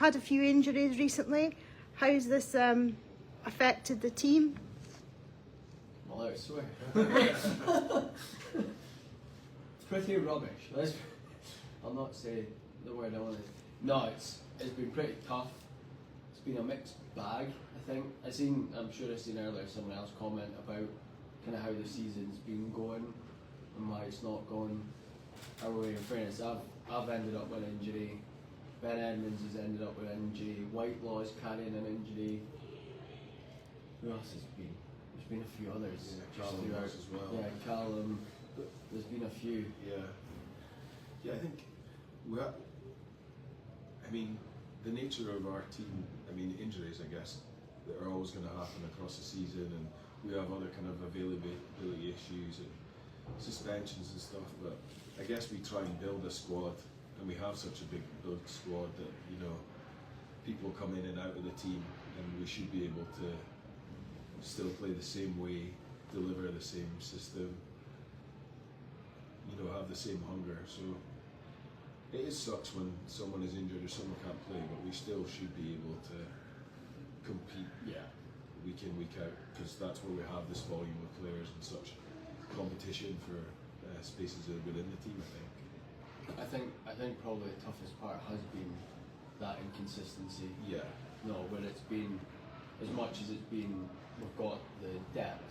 had a few injuries recently. How's this affected the team? Well, I swear. It's pretty rubbish. I'll not say the word I wanted. No, it's been pretty tough. It's been a mixed bag, I think. I'm sure I've seen earlier someone else comment about kind of how the season's been going and why it's not going our way. In fairness, I've ended up with an injury. Ben Edmonds has ended up with an injury. Whitelaw's carrying an injury. Who else has been? There's been a few others. Yeah, Callum as well. Yeah, Callum. There's been a few. Yeah, I think I mean, the nature of our team, I mean, injuries, I guess, that are always going to happen across the season, and we have other kind of availability issues and suspensions and stuff, but I guess we try and build a squad, and we have such a big built squad that, you know, people come in and out of the team, and we should be able to still play the same way, deliver the same system, you know, have the same hunger. So it sucks when someone is injured or someone can't play, but we still should be able to compete week in, week out, because that's where we have this volume of players and such competition for spaces within the team, I think. I think probably the toughest part has been that inconsistency. Yeah. No, where it's been, as much as it's been, we've got the depth.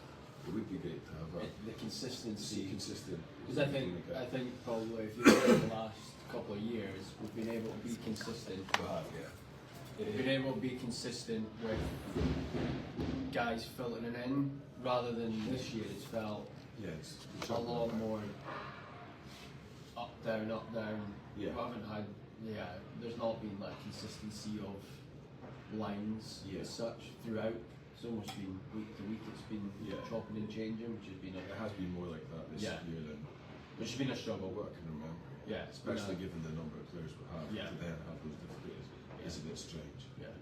It would be great to have that. The consistency. Consistent. Because I think probably if you look at the last couple of years, we've been able to be consistent. We have, yeah. We've been able to be consistent with guys filtering in, rather than this year it's felt it's a lot more up, down. Yeah. We haven't had, there's not been that consistency of lines as such throughout. It's almost been week to week, it's been chopping and changing, which has been it has been more like that this year than which has been a struggle. What I can remember. Yeah, especially given the number of players we have. Yeah. To then have those difficulties is a bit strange. Yeah.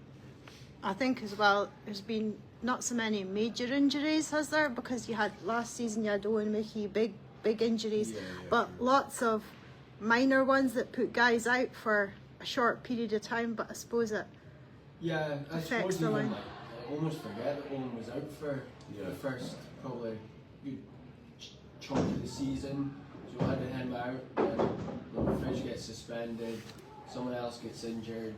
I think as well, there's been not so many major injuries, has there? Because you had last season, you had Owen Mickey, big injuries, but lots of minor ones that put guys out for a short period of time. But I suppose it affects the line. I almost forget that Owen was out for the first probably good chunk of the season. So we had him out, and Fraser gets suspended, someone else gets injured.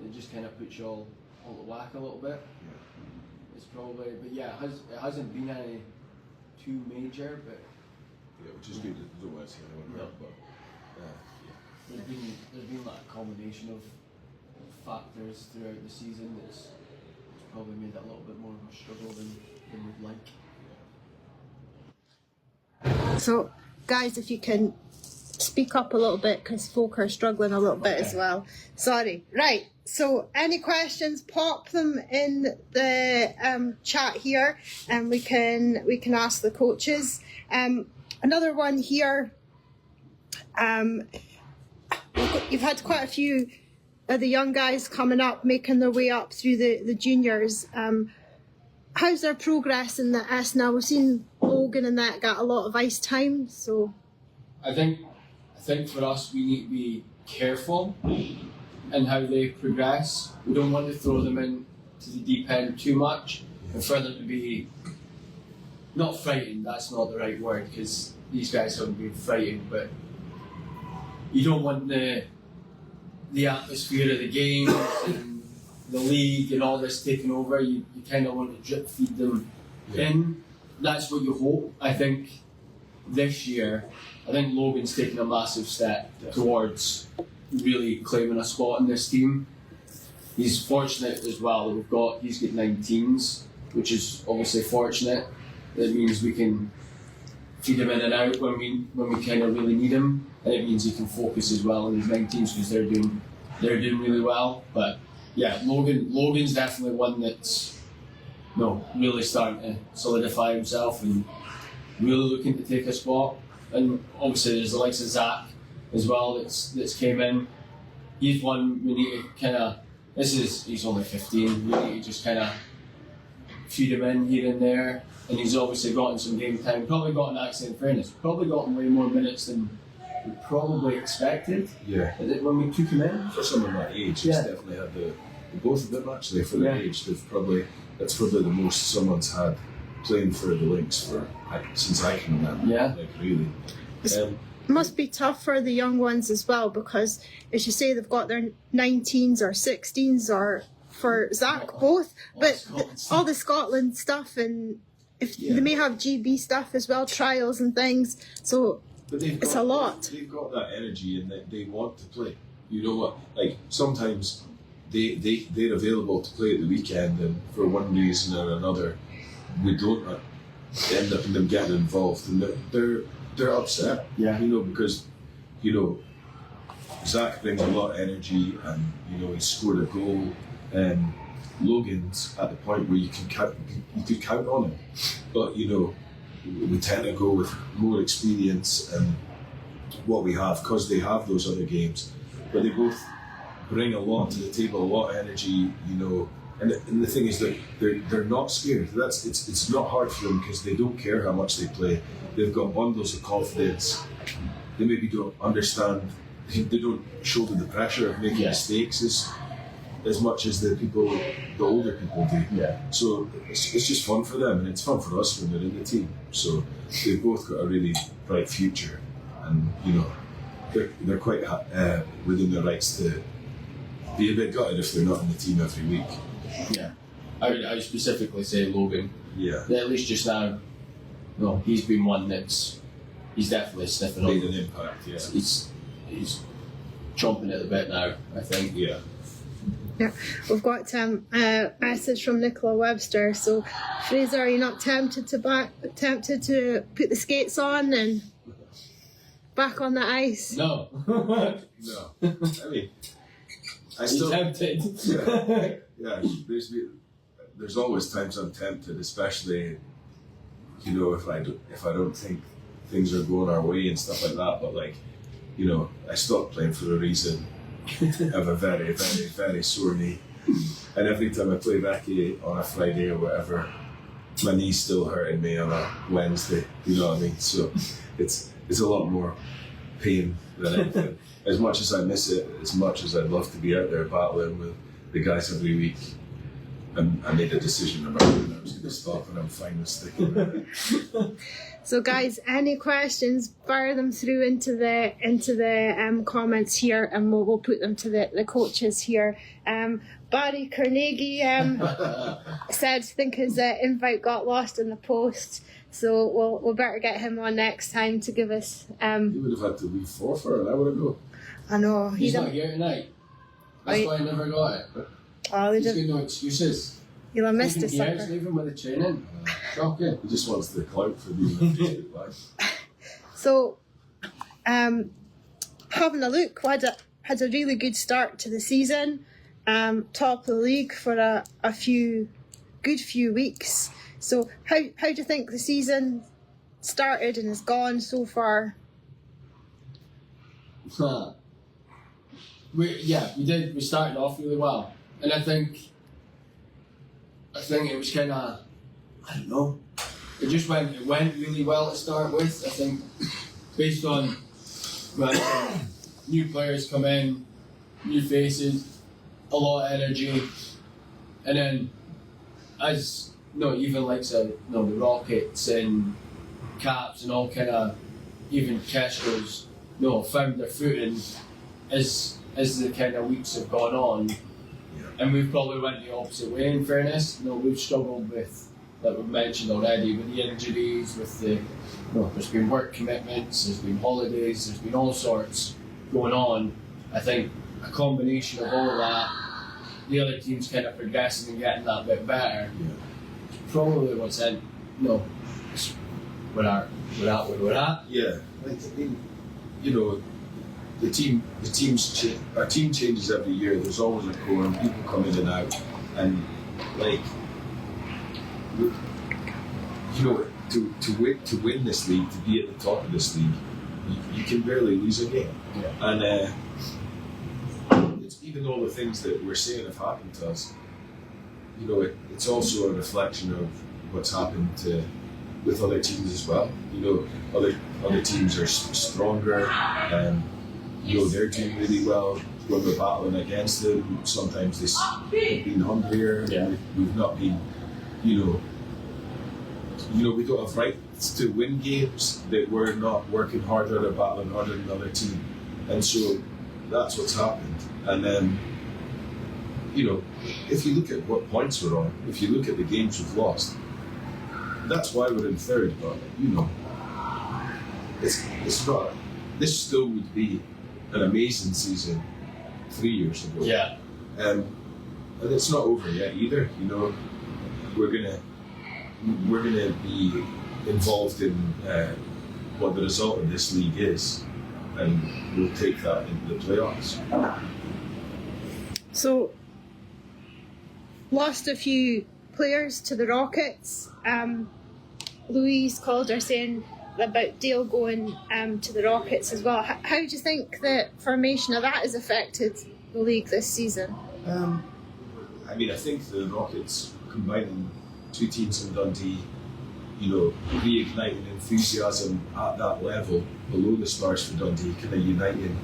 It just kind of puts you all at whack a little bit. It's probably, but it hasn't been any too major, but which is good. I don't want to say anyone hurt, but there's been like a combination of factors throughout the season that's probably made it a little bit more of a struggle than we'd like. So, guys, if you can speak up a little bit, because folk are struggling a little bit as well. Sorry. Right. So, any questions? Pop them in the chat here, and we can ask the coaches. Another one here. You've had quite a few of the young guys coming up, making their way up through the juniors. How's their progress in the S now? We've seen Logan and that got a lot of ice time, so I think for us we need to be careful in how they progress. We don't want to throw them into the deep end too much, and for them to be not frightened. That's not the right word, because these guys haven't been frightened, but you don't want the atmosphere of the games and the league and all this taking over. You kind of want to drip feed them in. That's what you hope. I think this year, Logan's taken a massive step towards really claiming a spot in this team. He's fortunate as well that he's got 19s, which is obviously fortunate. That means we can feed him in and out when we kind of really need him, and it means he can focus as well on his 19s because they're doing really well. But yeah, Logan's definitely one that's really starting to solidify himself and really looking to take a spot. And obviously there's the likes of Zach as well that's came in. He's one we need to kind of. He's only 15. We need to just kind of feed him in here and there. And he's obviously gotten some game time. Probably gotten, actually in fairness, probably gotten way more minutes than we probably expected Yeah. when we took him in. For someone that age, Yeah. he's definitely had both of them actually for their Yeah. age. That's probably the most someone's had playing for the Lynx since I can remember. Yeah. Like really. It must be tough for the young ones as well, because as you say, they've got their 19s or 16s, or for Zach both, but all the Scotland stuff, and if they may have GB stuff as well, trials and things, so But it's a lot. They've got that energy and they want to play. You know what? Like sometimes they're available to play at the weekend, and for one reason or another, we don't end up in them getting involved, and they're upset. Yeah. You know, because Zach brings a lot of energy, and he scored a goal. Logan's at the point where you could count on him, but we tend to go with more experience and what we have, because they have those other games, but they both bring a lot to the table, a lot of energy, and the thing is that they're not scared. It's not hard for them because they don't care how much they play. They've got bundles of confidence. They maybe don't understand. They don't shoulder the pressure of making mistakes as much as the older people do. Yeah. So it's just fun for them, and it's fun for us when they're in the team. So they've both got a really bright future, and they're quite within their rights to be a bit gutted if they're not in the team every week. Yeah. I would specifically say Logan. Yeah. At least just now, he's been one he's definitely sniffing Made up. an impact, yeah. He's chomping at the bit now, I think. Yeah. Yeah, we've got a message from Nicola Webster. So, Fraser, are you not tempted to put the skates on and back on the ice? No. No. I mean, I still. tempted. Yeah. There's always times I'm tempted, especially, if I don't think things are going our way and stuff like that. But I stopped playing for a reason. I have a very, very, very sore knee, and every time I play rugby on a Friday or whatever, my knee's still hurting me on a Wednesday. You know what I mean? So it's a lot more pain than anything. As much as I miss it, as much as I'd love to be out there battling with the guys every week, I made a decision about when I was going to stop, and I'm fine with sticking with it. So, guys, any questions, fire them through into the comments here, and we'll put them to the coaches here. Barry Carnegie said, think his invite got lost in the post, so we'll better get him on next time to give us. He would have had to leave for an hour ago. I know He's not here tonight. That's why I never got it. Oh, He's got no excuses. You'll have missed the Years sucker. leaving with the training. Shocking. He just wants the clout for being a Facebook Live. So, having a look, we had a really good start to the season. Top of the league for a good few weeks. So, how do you think the season started and has gone so far? We did. We started off really well, and I think it was kind of, I don't know. It went really well to start with. I think based on new players come in, new faces, a lot of energy, and then as even like the Rockets and Caps and all kind of, even Kestrels found their footing as the kind of weeks have gone on. And we've probably went the opposite way, in fairness. We've struggled with, like we've mentioned already, with the injuries, with the, there's been work commitments, there's been holidays, there's been all sorts going on. I think a combination of all of that, the other team's kind of progressing and getting that bit better. It's probably what's in, it's we're at where we're at. Yeah, our team changes every year. There's always a core, and people come in and out, and to win this league, to be at the top of this league, you can barely lose a game. And it's even all the things that we're saying have happened to us. It's also a reflection of what's happened to with other teams as well. You know, other teams are stronger, and you know they're doing really well when we're battling against them. Sometimes they've been hungrier. Yeah. We've not been, you know, we don't have rights to win games that we're not working harder or battling harder than another team, and so that's what's happened. And then, you know, if you look at what points we're on, if you look at the games we've lost, that's why we're in third. But you know, it's not. This still would be an amazing season 3 years ago. Yeah. And it's not over yet either. You know, we're gonna be involved in what the result of this league is, and we'll take that into the playoffs. So, lost a few players to the Rockets. Louise Calder saying about Dale going to the Rockets as well. How do you think the formation of that has affected the league this season? I mean, I think the Rockets combining two teams in Dundee, you know, reigniting enthusiasm at that level below the stars for Dundee, kind of uniting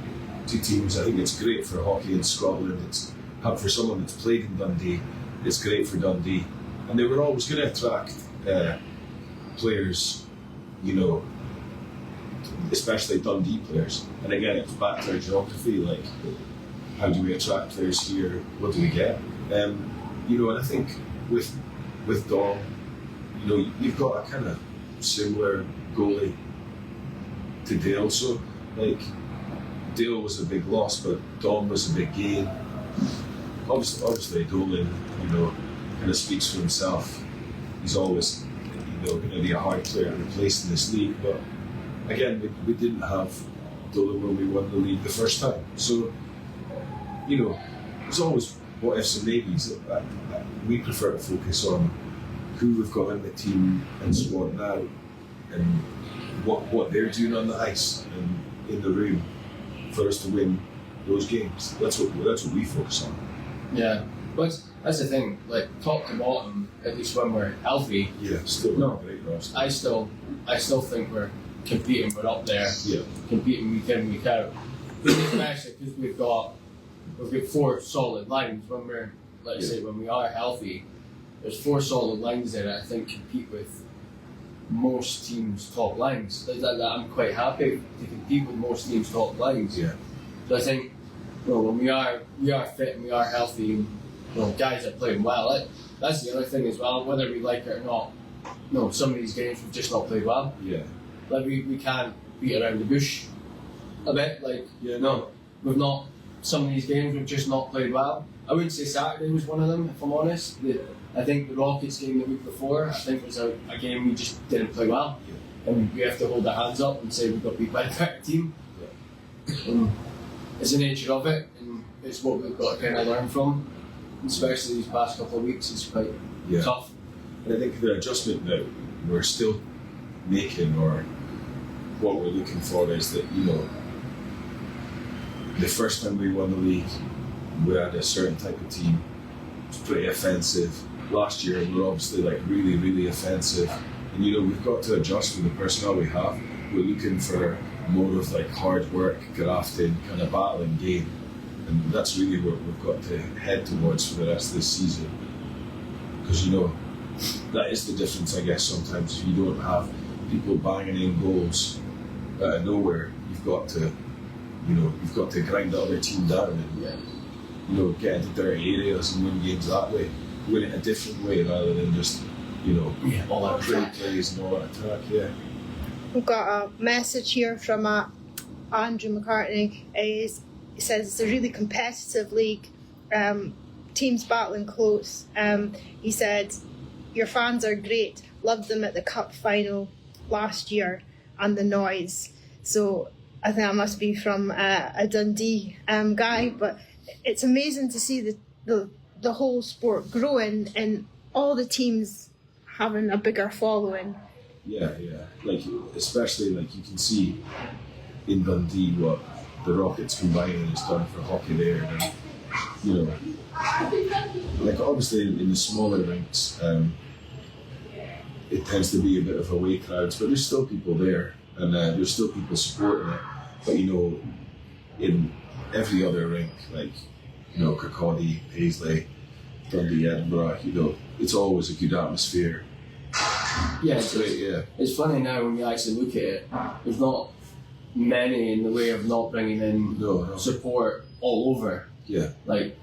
two teams. I think it's great for hockey in Scotland. It's for someone that's played in Dundee. It's great for Dundee, and they were always going to attract players, you know, especially Dundee players. And again, it's back to our geography. Like, how do we attract players here? What do we get? You know, and I think with Dom, you know, you've got a kind of similar goalie to Dale. So, like, Dale was a big loss, but Dom was a big gain. Obviously, Dolan, you know, kind of speaks for himself. He's always, you know, going to be a hard player to replace in this league. But again, we didn't have Dolan when we won the league the first time. So, you know, there's always what ifs and maybes. We prefer to focus on who we've got in the team and squad now, and what they're doing on the ice and in the room for us to win those games. That's what we focus on. Yeah, but that's the thing. Like, top to bottom, at least when we're healthy. Yeah, still No. not a great roster. I still think we're competing. We're up there. Yeah. Competing week in, week out. Especially because we've got 4 solid lines. When we're, let's say, when we are healthy, there's 4 solid lines there that I think compete with most teams' top lines. That I'm quite happy to compete with most teams' top lines. Yeah. So I think, you know, when we are fit and we are healthy, and, you know, guys are playing well. That's the other thing as well. Whether we like it or not, you know, some of these games we've just not played well. Yeah. Like we can't beat around the bush a bit. Like, Yeah. no, we've not. Some of these games we've just not played well. I wouldn't say Saturday was one of them, if I'm honest. I think the Rockets game the week before, I think was a game we just didn't play well. Yeah. And we have to hold our hands up and say we got beat by a better team. Yeah. And it's the nature of it, and it's what we've got to kind of learn from. Especially these past couple of weeks, it's quite tough. And I think the adjustment that we're still making, or what we're looking for, is that, you know, the first time we won the league, we had a certain type of team. It was pretty offensive. Last year, we were obviously like really, really offensive. And, you know, we've got to adjust with the personnel we have. We're looking for more of like hard work, grafting, kind of battling game. And that's really what we've got to head towards for the rest of this season. Because, you know, that is the difference, I guess, sometimes. If you don't have people banging in goals out of nowhere, you've got to grind the other team down and, you know, get into dirty areas and win games that way. Win it a different way rather than just, you know, all that great plays and all that attack. Yeah. We've got a message here from Andrew McCartney. He says it's a really competitive league. Teams battling close. He said, your fans are great. Loved them at the cup final last year and the noise. So I think that must be from a Dundee guy. But it's amazing to see the whole sport growing and all the teams having a bigger following. Yeah. Like, especially, like, you can see in Dundee what the Rockets combining has done for hockey there. And, you know, like, obviously in the smaller rinks, it tends to be a bit of away crowds, but there's still people there, and there's still people supporting it. But you know, in every other rink, like you know, Kirkcaldy, Paisley, Dundee, Edinburgh, you know, it's always a good atmosphere. Yeah, It's great, yeah. It's funny now when you actually look at it. There's not many in the way of not bringing in No. support all over. Yeah. Like,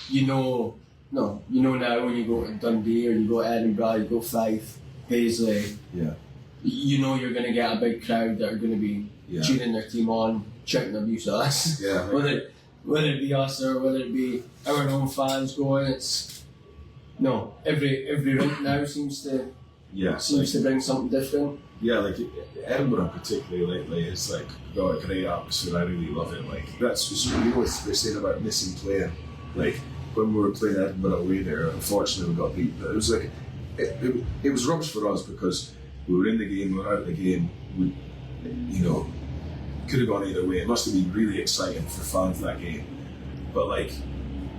you know now when you go to Dundee or you go to Edinburgh, you go Fife, Paisley. Yeah. You know you're going to get a big crowd that are going to be cheering their team on, shouting abuse at us. Yeah. Whether it be us or whether it be our own fans going, every rink now seems to bring something different. Yeah, like Edinburgh particularly lately, it's like got a great atmosphere. I really love it. Like that's just, you know what they're saying about missing playing. Like when we were playing Edinburgh away there, unfortunately we got beat. But it was like it was rubbish for us because we were in the game, we were out of the game. We, you know, could have gone either way. It must have been really exciting for fans that game. But like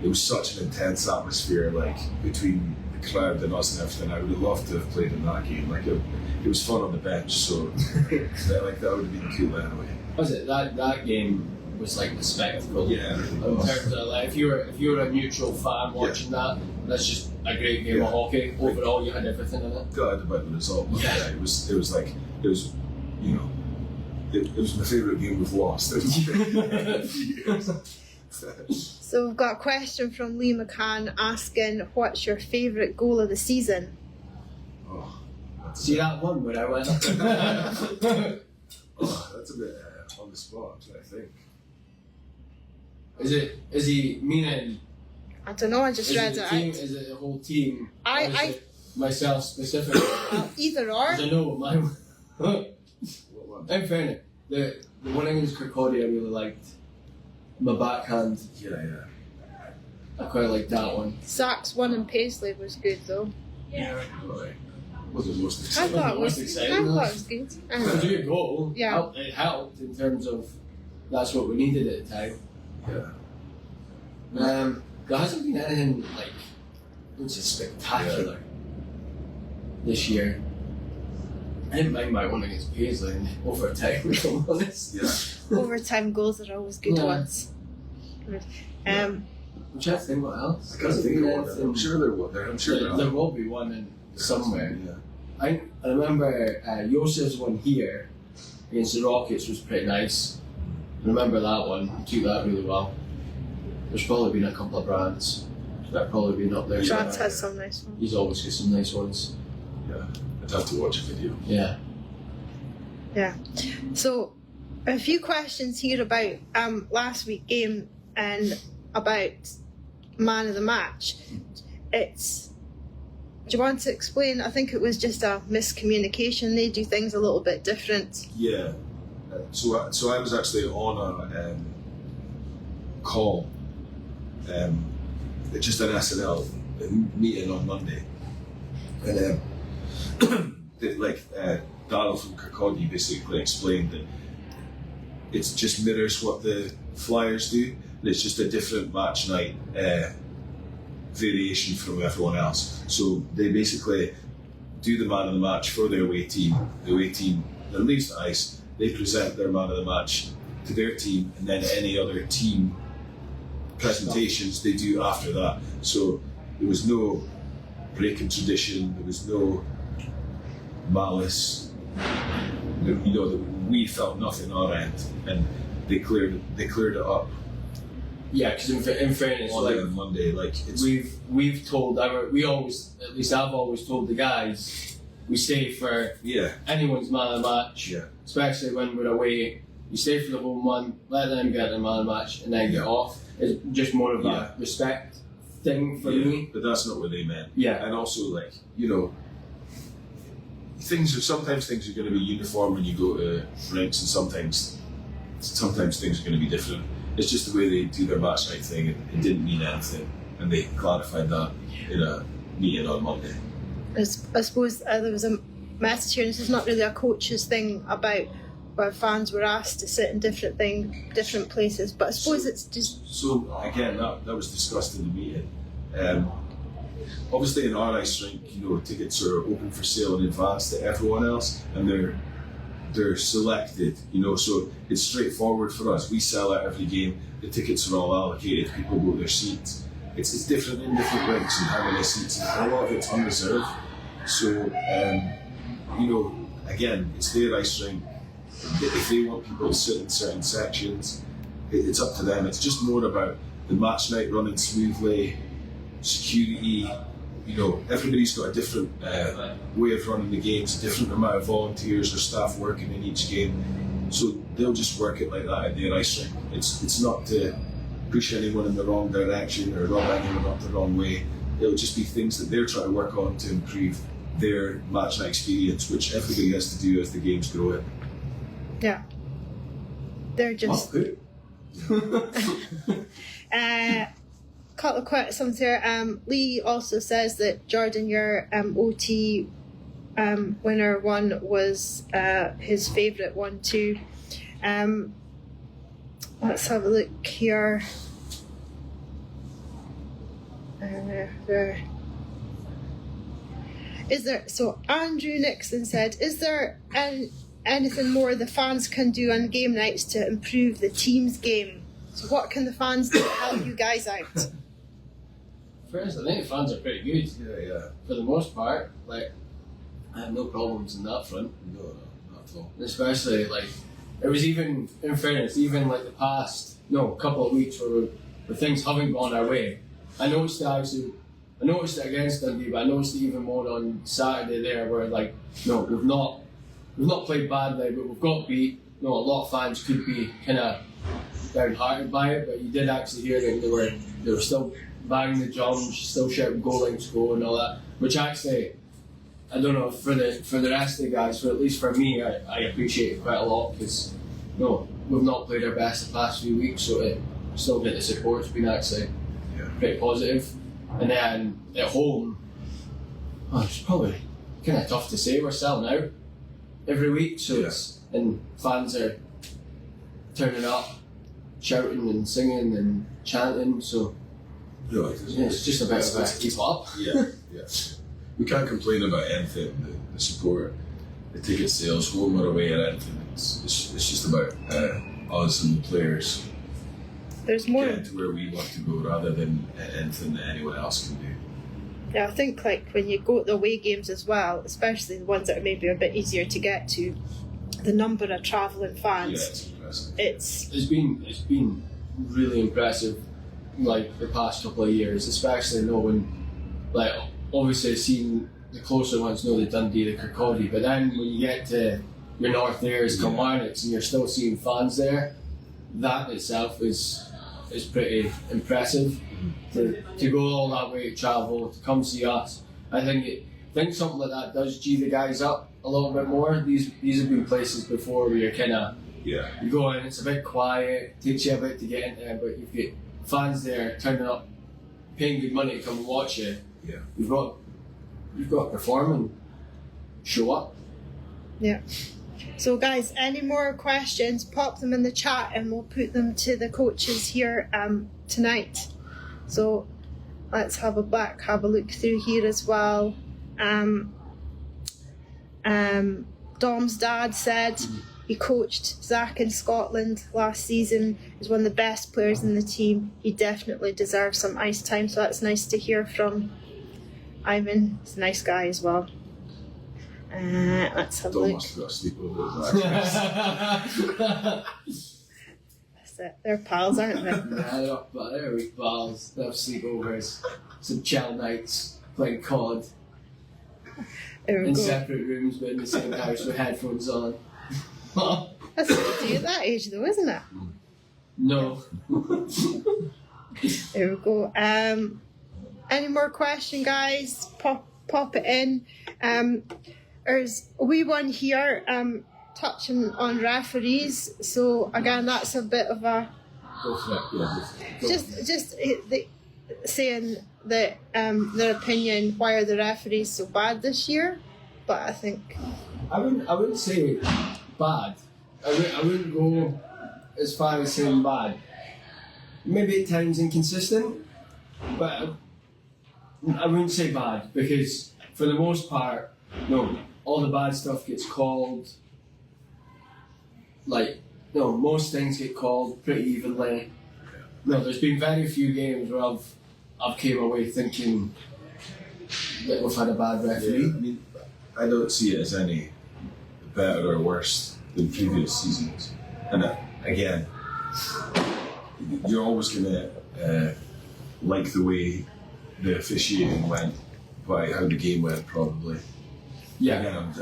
it was such an intense atmosphere, like between the crowd and us and everything. I would have loved to have played in that game. Like it was fun on the bench, so that would have been cool anyway. Was it that game was like the spectacle? Yeah, In terms of like, if you were a neutral fan watching that's just a great game of hockey. Overall, you had everything in it. Gutted about the result, but it was you know, it was my favourite game we've lost. So we've got a question from Lee McCann asking, what's your favourite goal of the season? See that one where I went? That's a bit on the spot, I think. Is he meaning? I don't know, I just read it Team, out. is it the whole team? I- Or is it myself specifically. Either or. I know what mine. What one? In fairness, the one against Kirkcaldy I really liked. My backhand, Yeah. I quite liked that one. Sachs one in Paisley was good though. Right. Wasn't most I exciting. thought it was exciting, good. It was a good goal. Yeah. It helped in terms of that's what we needed at the time. Yeah. There hasn't been anything like which is spectacular this year. I didn't mind my one against Paisley in overtime, if I'm honest. Yeah. Overtime goals are always good ones. I'm trying to think what else. I can't think of one. I'm sure there will. I'm sure there will be one in somewhere. Yeah. I remember Josef's one here against the Rockets was pretty nice. I remember that one. He took that really well. There's probably been a couple of brands that have probably been up there. France has some nice ones. He's always got some nice ones. Yeah. I'd have to watch a video. Yeah. Yeah. So a few questions here about last week's game and about man of the match. Do you want to explain? I think it was just a miscommunication. They do things a little bit different. Yeah. So I was actually on a call, just an SNL meeting on Monday, and Darryl from Kirkcaldy basically explained that it just mirrors what the Flyers do, and it's just a different match night variation from everyone else. So they basically do the man of the match for their away team. The away team then leaves the ice. They present their man of the match to their team, and then any other team presentations they do after that. So there was no breaking tradition. There was no malice. You know, that we felt nothing on our end, and they cleared it up. Yeah, because in fairness, On Monday, we've told I've always told the guys we stay for anyone's man of the match. Yeah. Especially when we're away, you stay for the home one, let them get their man of the match, and then get off. It's just more of a respect thing for me. But that's not what they meant. Yeah. And also, sometimes things are going to be uniform when you go to rinks, and sometimes things are going to be different. It's just the way they do their match night thing. It didn't mean anything, and they clarified that in a meeting on Monday. I suppose there was a message here, and this is not really a coach's thing about where fans were asked to sit in different places, but I suppose it's just... So again, that was discussed in the meeting. obviously in our ice rink, tickets are open for sale in advance to everyone else, and they're selected, so it's straightforward for us. We sell out every game, the tickets are all allocated, people go to their seats. It's different in different rinks and how many seats, and a lot of it's unreserved. So, again, it's their ice rink. If they want people to sit in certain sections, it's up to them. It's just more about the match night running smoothly, security. Everybody's got a different way of running the games, a different amount of volunteers or staff working in each game. So they'll just work it like that at their ice rink. It's not to push anyone in the wrong direction or rub anyone up the wrong way. It'll just be things that they're trying to work on to improve their match night experience, which everybody has to do as the games grow in. Yeah. They're just... couple of questions here. Lee also says that Jordan, your OT winner one was his favourite one too. Let's have a look here. So Andrew Nixon said, is there anything more the fans can do on game nights to improve the team's game? So what can the fans do to help you guys out? First, I think the fans are pretty good. Yeah. For the most part, I have no problems in that front. No, not at all. Especially it was even, in fairness, even the past couple of weeks where things haven't gone our way. I noticed it against Dundee, but I noticed it even more on Saturday there, where we've not played badly, but we've got beat. A lot of fans could be kind of downhearted by it, but you did actually hear that they were still banging the drums, still shouting goal line score and all that, which actually, I don't know, for the rest of the guys, but at least for me, I appreciate it quite a lot, because we've not played our best the past few weeks, so to still get the support's been actually pretty positive. And then at home, it's probably kind of tough to say, we're selling out every week, so and fans are turning up, shouting and singing and chanting, so it's just about to keep up. Yeah. We can't complain about anything, the support, the ticket sales, home or away or anything. It's just about us and the players There's more getting to where we want to go rather than anything that anyone else can do. Yeah, I think when you go to the away games as well, especially the ones that are maybe a bit easier to get to, the number of travelling fans, it's impressive. It's been really impressive, the past couple of years, especially knowing, obviously seeing the closer ones, the Dundee, the Kirkcaldy, but then when you get to your North Ayres, Kilmarnocks, and you're still seeing fans there, that itself is pretty impressive. To go all that way to travel, to come see us, I think something like that does G the guys up a little bit more. These have been places before where you're kind of you go in, it's a bit quiet, takes you a bit to get in there, but you've got fans there turning up, paying good money to come and watch you. Yeah, you've got to perform and show up. Yeah. So guys, any more questions, pop them in the chat and we'll put them to the coaches here tonight. So let's have a look through here as well. Dom's dad said he coached Zach in Scotland last season. He's one of the best players in the team. He definitely deserves some ice time, so that's nice to hear from Ivan. He's a nice guy as well. Let's have a look. Must have got sleep over it. That's it. They're pals, aren't they? They're weak pals. They have sleepovers, some chill nights, playing COD. In separate rooms but in the same house with headphones on. That's what you do at that age though, isn't it? No. There we go. Any more question, guys? Pop it in. There's a wee one here touching on referees. So again, that's a bit of a just saying that their opinion. Why are the referees so bad this year? But I think I wouldn't say bad. I wouldn't go as far as saying bad. Maybe at times inconsistent, but I wouldn't say bad, because for the most part, no, all the bad stuff gets called. Like, no, most things get called pretty evenly. No, there's been very few games where I've came away thinking that we've had a bad referee. Yeah, I mean, I don't see it as any better or worse than previous seasons. And again, you're always going to like the way the officiating went, by how the game went, probably. Yeah. Again,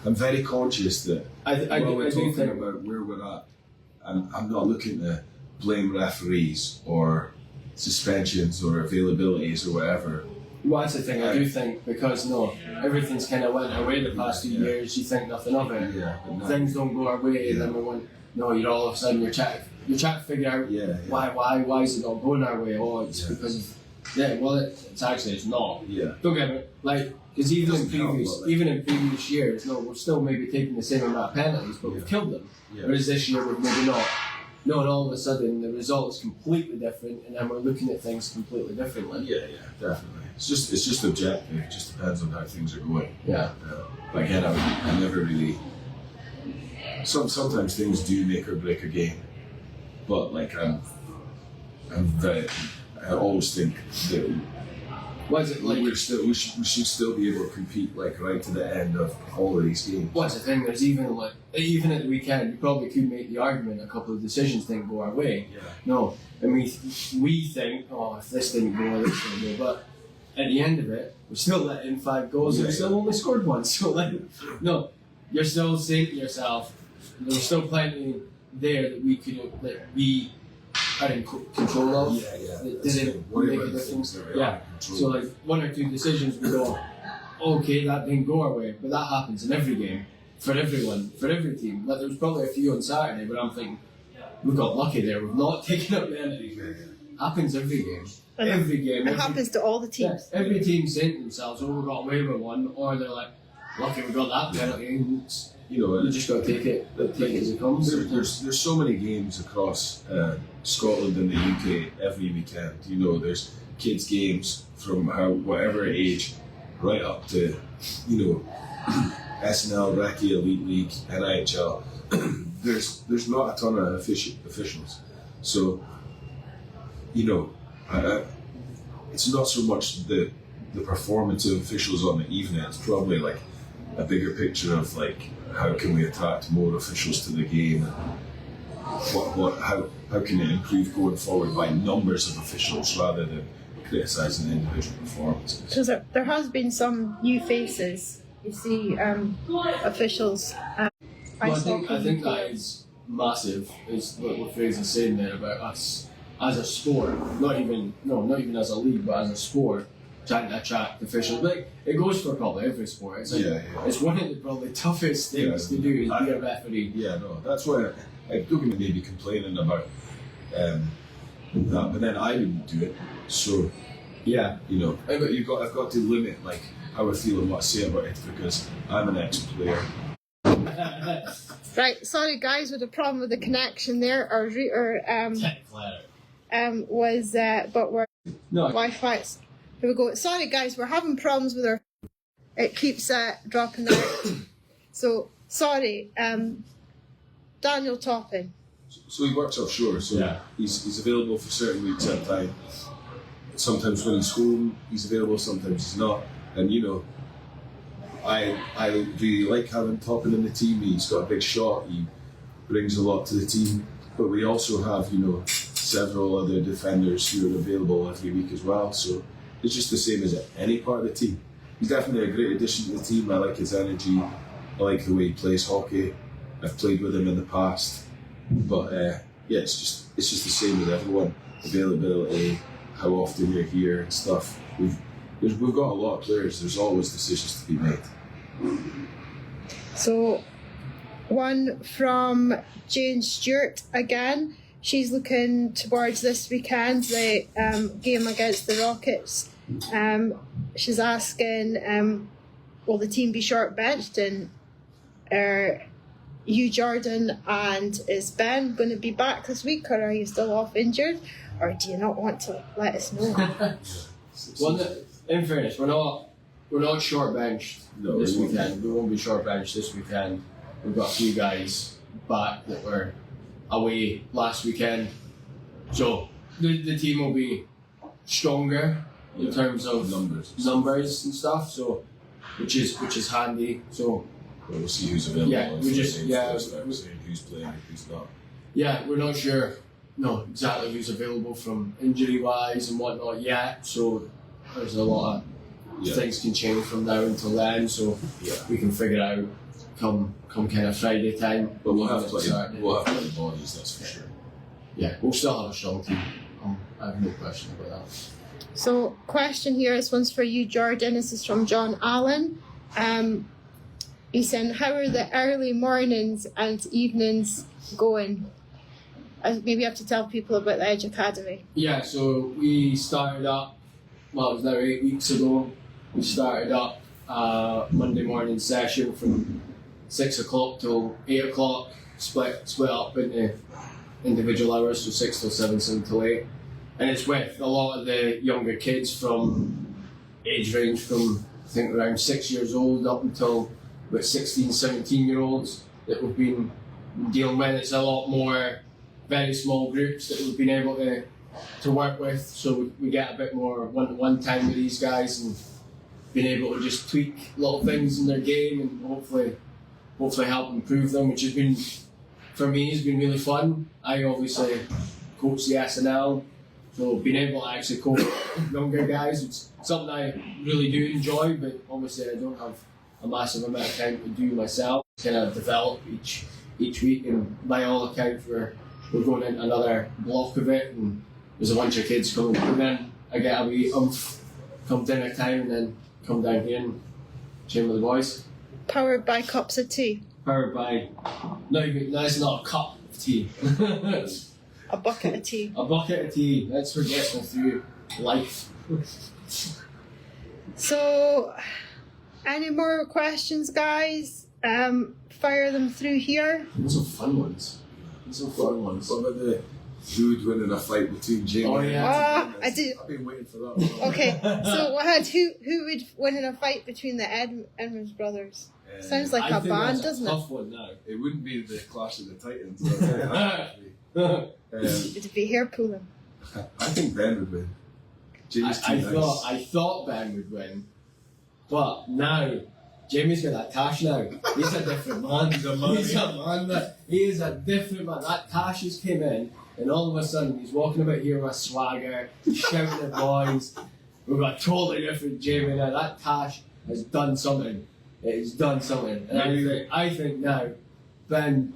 I'm very conscious that while we're talking about where we're at, I'm not looking to blame referees or suspensions or availabilities or whatever. Well, that's the thing, I do think, because everything's kind of went our way the past 2 years, you think nothing of it. Yeah, things don't go our way, then we want, you're all of a sudden you're trying to figure out why is it not going our way? Oh, it's because of, it's actually, it's not. Yeah. Don't get me, because even in previous years, we're still maybe taking the same amount of penalties, but we've killed them. Yeah. Whereas this year we've maybe not. No, and all of a sudden the result is completely different, and then we're looking at things completely differently. Yeah, definitely. It's just objective. It just depends on how things are going. Yeah. Again, I never really. Sometimes things do make or break a game, but I always think that. What is it like? We should still be able to compete right to the end of all of these games. What's the thing? There's even at the weekend, you probably could make the argument a couple of decisions didn't go our way. Yeah. No, and we think, if this didn't go, this didn't go. But at the end of it, we still let in 5 goals and we still only scored 1. So you're still saying to yourself, there's still plenty there that we could we are in control of. That didn't make a difference. So 1 or 2 decisions we go, okay, that didn't go our way, but that happens in every game, for everyone, for every team. There was probably a few on Saturday, but I'm thinking, we got lucky there, we've not taken up the penalty. Happens every game. Every game. It happens to all the teams. Yeah, every team saying to themselves, we got away with 1, or they're like, lucky we got that penalty. You just got to take it as it comes. There's so many games across Scotland and the UK every weekend. There's kids' games from whatever age, right up to SNL, Rec-A, Elite League, NHL. There's not a ton of officials, so it's not so much the performance of officials on the evening. It's probably a bigger picture of how can we attract more officials to the game, and how can it improve going forward by numbers of officials rather than criticising individual performances. Because there has been some new faces, you see, officials. I think that is massive, is what Fraser's saying there about us as a sport, not even as a league, but as a sport, trying to attract officials. It goes for probably every sport. It's one of the probably toughest things to do, is be a referee. Yeah, no, that's why I'm going to maybe complaining about that, but then I wouldn't do it. So I've got to limit how I feel and what I say about it, because I'm an ex-player. Right, sorry guys, with a problem with the connection there. Our router was, but we're Wi-Fi. Here we go. Sorry guys, we're having problems with our. It keeps dropping out. So sorry, Daniel Topping. So he works offshore, so he's available for certain weeks at a time. Sometimes when he's home, he's available. Sometimes he's not. And I really like having Topping in the team. He's got a big shot. He brings a lot to the team. But we also have several other defenders who are available every week as well. So it's just the same as any part of the team. He's definitely a great addition to the team. I like his energy. I like the way he plays hockey. I've played with him in the past. But it's just the same as everyone. Availability, how often you're here and stuff. We've got a lot of players. There's always decisions to be made. So, one from Jane Stewart again. She's looking towards this weekend, the game against the Rockets. She's asking, will the team be short benched, and are Hugh Jordan and is Ben going to be back this week, or are you still off injured, or do you not want to let us know? Well, in fairness, we're not short benched this we won't. weekend. We won't be short benched this weekend. We've got a few guys back that were away last weekend, so the team will be stronger in terms of numbers and stuff. So, which is handy. So. Well, we'll see who's available. Yeah, we just saying who's playing and who's not. Yeah, we're not sure. No, exactly who's available from injury wise and whatnot yet. So there's a lot of things can change from now until then. So we can figure it out come kind of Friday time. But we'll have plenty of bodies, that's for sure. Yeah, we'll still have a strong team. I have no question about that. So, question here, this one's for you, Jordan. This is from John Allen. He's saying, how are the early mornings and evenings going? Maybe you have to tell people about the Edge Academy. Yeah, so we started up, well, it was now 8 weeks ago. We started up Monday morning session from 6 o'clock till 8 o'clock, split up into individual hours, so 6 till 7, 7 till 8. And it's with a lot of the younger kids from age range from, I think, around 6 years old up until about 16, 17-year-olds that we've been dealing with. It's a lot more very small groups that we've been able to work with, so we get a bit more one-to-one time with these guys and being able to just tweak little things in their game and hopefully help improve them, which has been, for me, has been really fun. I obviously coach the SNL, so being able to actually coach younger guys, it's something I really do enjoy, but obviously I don't have a massive amount of time to do myself. Kind of develop each week, and by all accounts we're going into another block of it, and there's a bunch of kids coming, and then I get a wee come dinner time, and then come down here and train with the boys. Powered by cups of tea. Powered by, that's not a cup of tea. A bucket of tea. A bucket of tea. That's what gets me through life. So, any more questions, guys? Fire them through here. Some fun ones. What about the dude winning a fight between Jamie? Oh yeah. I did. I've been waiting for that one. Okay, so we had who would win in a fight between the Edmonds brothers? Sounds like I a think band, that's doesn't a it? tough one now. It wouldn't be the Clash of the Titans. I'll tell you that, actually. It'd be hair pulling. I think Ben would win. Jamie's too nice. I thought Ben would win, but now Jamie's got that cash now. He's a different man. He's a man. He is a different man. That cash has came in, and all of a sudden he's walking about here with a swagger, he's shouting at boys. We've got a totally different Jamie now. That cash has done something. It has done something, and I think now Ben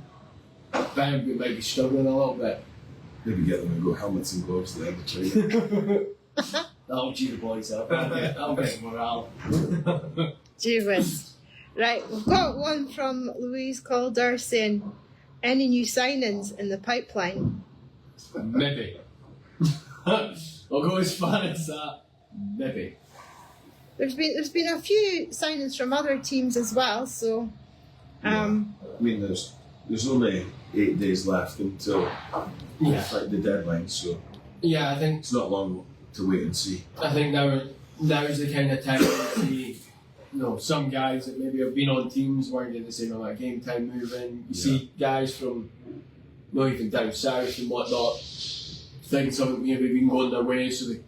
might be struggling a little bit. Maybe get them and go helmets and gloves to the end of training. That'll cheer the boys up. That'll get morale. Gee whiz. Right, we've got one from Louise Calder saying, any new signings in the pipeline? Maybe. I'll go as far as that. Maybe. There's been a few signings from other teams as well, so I mean, there's only 8 days left until like the deadline, so yeah, I think it's not long to wait and see. I think now's the kind of time to see, some guys that maybe have been on teams weren't getting the same amount of game time moving. You see guys from even down south and whatnot think something maybe been going their way, so they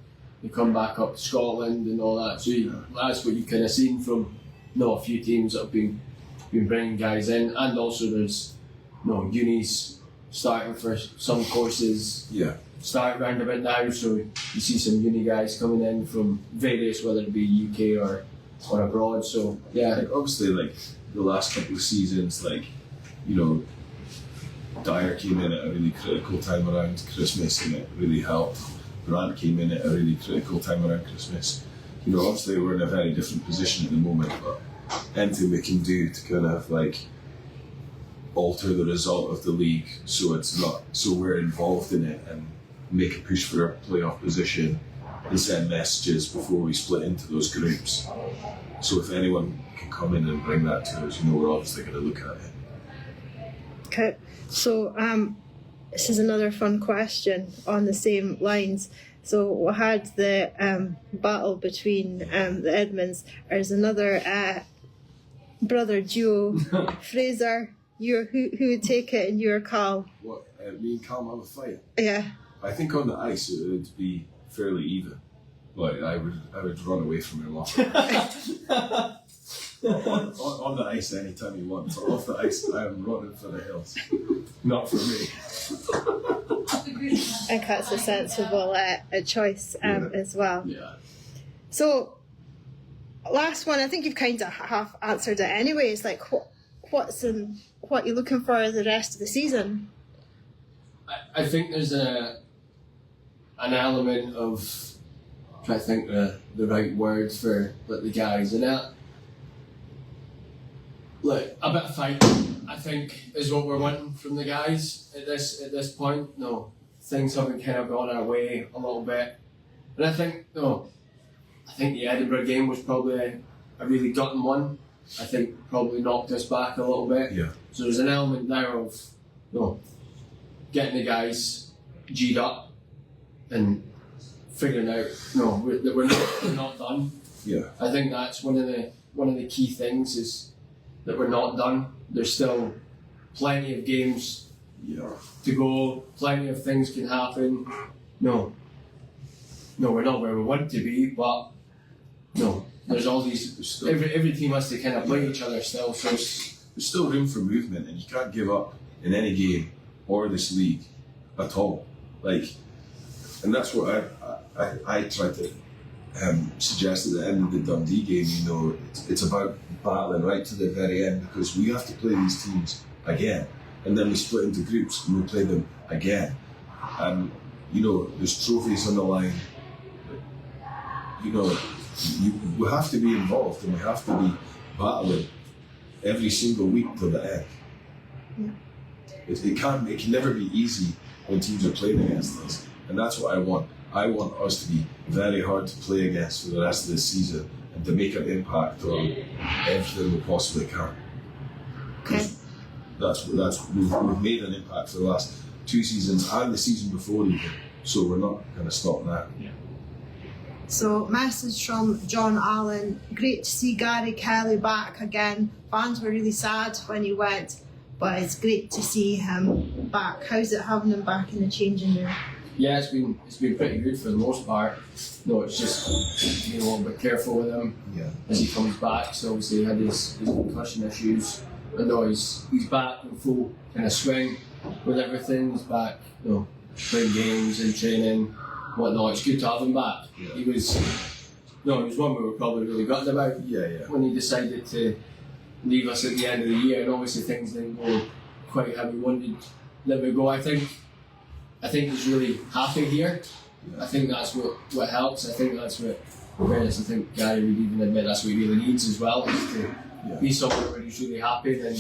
come back up to Scotland and all that. So that's what you've kind of seen from a few teams that have been bringing guys in, and also there's unis starting for some courses. Yeah. Start round about now, so you see some uni guys coming in from various, whether it be UK or abroad. So yeah, like, obviously, like the last couple of seasons, Dyer came in at a really critical time around Christmas, and it really helped. Grant came in at a really critical time around Christmas. Obviously we're in a very different position at the moment, but anything we can do to kind of alter the result of the league so we're involved in it and make a push for a playoff position and send messages before we split into those groups. So if anyone can come in and bring that to us, we're obviously going to look at it. Okay, so this is another fun question on the same lines. So we had the battle between the Edmonds. There's another brother duo, Fraser. Who would take it, and you're Carl. What, me and Carl have a fight? Yeah. I think on the ice it would be fairly even. Like I would run away from him off. on the ice anytime he wants. Off the ice I am running for the hills. Not for me. I think that's a sensible choice as well. Yeah. So, last one, I think you've kind of half answered it anyway. It's like, what you're looking for the rest of the season? I think there's an element of, I'm trying to think the right word for the guys, and that, like, a bit of fight, I think, is what we're wanting from the guys at this point. No, things haven't kind of gone our way a little bit, and I think the Edinburgh game was probably a really gutting one. I think probably knocked us back a little bit. Yeah. So there's an element there of getting the guys G'd up and figuring out that we're not done. Yeah. I think that's one of the key things is that we're not done. There's still plenty of games to go, plenty of things can happen. No, we're not where we want to be, but there's all these. Every team has to kind of play each other still, so there's still room for movement, and you can't give up in any game or this league at all. Like, and that's what I tried to suggest at the end of the Dundee game. It's about battling right to the very end, because we have to play these teams again, and then we split into groups and we play them again. And there's trophies on the line. We have to be involved, and we have to be battling every single week to the end. Yeah. It can never be easy when teams are playing against us, and that's what I want. I want us to be very hard to play against for the rest of this season, and to make an impact on everything we possibly can. Okay. We've made an impact for the last 2 seasons and the season before even, so we're not going to stop that. Yeah. So, message from John Allen. Great to see Gary Kelly back again. Fans were really sad when he went, but it's great to see him back. How's it having him back in the changing room? Yeah, it's been pretty good for the most part. It's just being a little bit careful with him as he comes back. So obviously he had his concussion issues, but he's back in full kind of swing with everything. He's back, playing games and training. Whatnot. It's good to have him back. Yeah. He was one we were probably really gutted about. When he decided to leave us at the end of the year, and obviously things didn't go quite how we wanted them to go. I think he's really happy here. Yeah. I think that's what helps. I think that's what, in fairness, I think Gary would even admit that's what he really needs as well, is to be somewhere where he's really happy. Then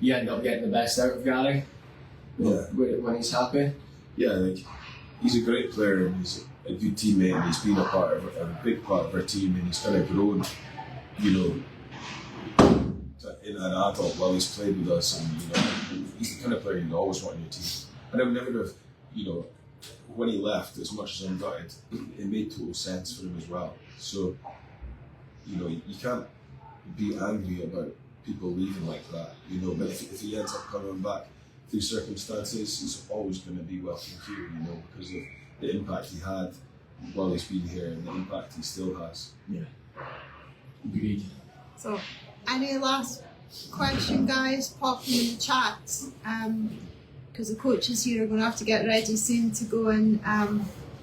you end up getting the best out of Gary when he's happy. Yeah, he's a great player, and he's a good teammate, and he's been a big part of our team, and he's kind of grown, in an adult while he's played with us, and he's the kind of player you'd always want in your team. And I would never have, when he left, as much as I'm gutted, it made total sense for him as well. So, you can't be angry about people leaving like that, but if he ends up coming back through circumstances, he's always going to be welcome here, because of the impact he had while he's been here and the impact he still has. Yeah. Agreed. So, any last question, guys? Pop in the chat, because the coaches here are going to have to get ready soon to go and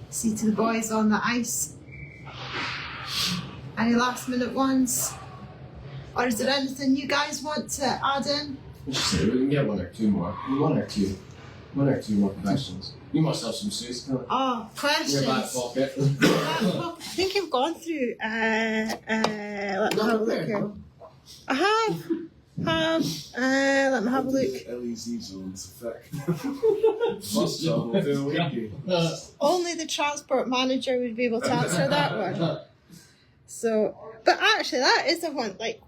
see to the boys on the ice. Any last minute ones? Or is there anything you guys want to add in? We can get one or two more. One or two more questions. You must have some suits. Oh, questions. In your back pocket. I think you've gone through. Let me have a look here. I have. Let me have a look. LEZ zones effect. Only the transport manager would be able to answer that one. So, but actually, that is the one. Like,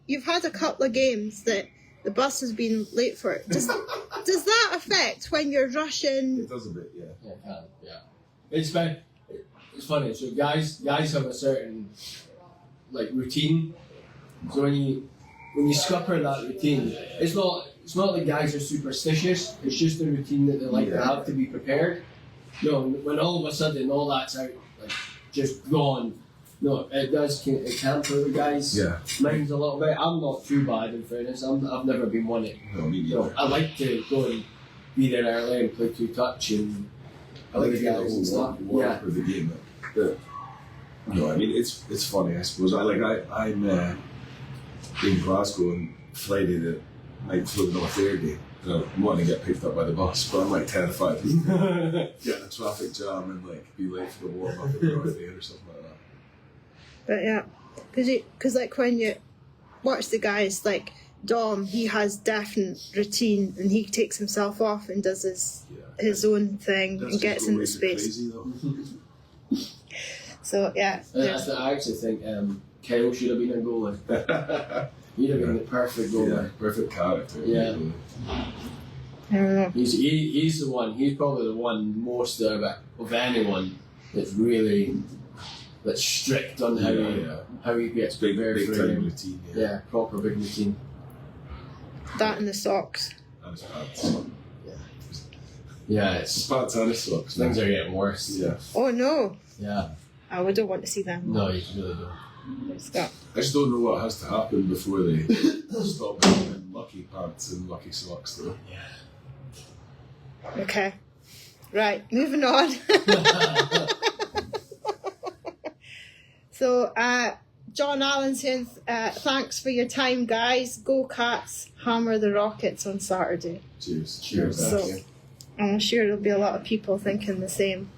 you've had a couple of games that the bus has been late for. Does that affect when you're rushing? It does a bit, yeah. Yeah, it can, yeah. It's been, it's funny. So guys have a certain like routine. So when you scupper that routine, it's not that guys are superstitious. It's just a routine that they like to have to be prepared. No, when all of a sudden all that's out, like just gone. No, it can for the guys' minds a little bit. I'm not too bad in fairness. I've never been one it. No, me neither. I like to go and be there early and play 2-touch and I like to get guys the and whole stuff. warm of the game. I mean it's funny. I suppose I'm in Glasgow on Friday the night before the North Air game. And I'm wanting to get picked up by the bus, but I'm like terrified to get in a traffic jam and like be late for the warm up at the North Air or something like that. But yeah, because like when you watch the guys like Dom, he has definite routine and he takes himself off and does his own thing and gets in the space. Crazy, though. So yeah. I actually think Kyle should have been a goalie. He'd have been the perfect goalie. Yeah, perfect character. Yeah. I don't know. He's the one. He's probably the one most of anyone that's really strict on how he gets prepared big for time him. routine. Yeah, proper big routine. That and the socks. And his pants. Yeah, His pants and his socks. things are getting worse. Yeah. Oh no! Yeah. I don't want to see them. No, you really don't. Scott. I just don't know what has to happen before they stop wearing lucky pants and lucky socks, though. Yeah. Okay. Right, moving on. So, John Allen saying, thanks for your time, guys. Go Cats, hammer the Rockets on Saturday. Cheers. Cheers. So, I'm sure there'll be a lot of people thinking the same.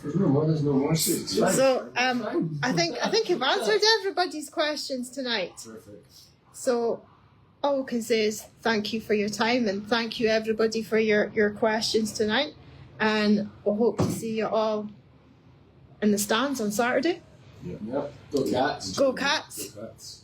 There's no more suits. So, I think I've answered everybody's questions tonight. Perfect. So, all we can say is thank you for your time and thank you everybody for your questions tonight. And we'll hope to see you all in the stands on Saturday. Yeah. Yep. Go Cats. Go Cats! Go Cats.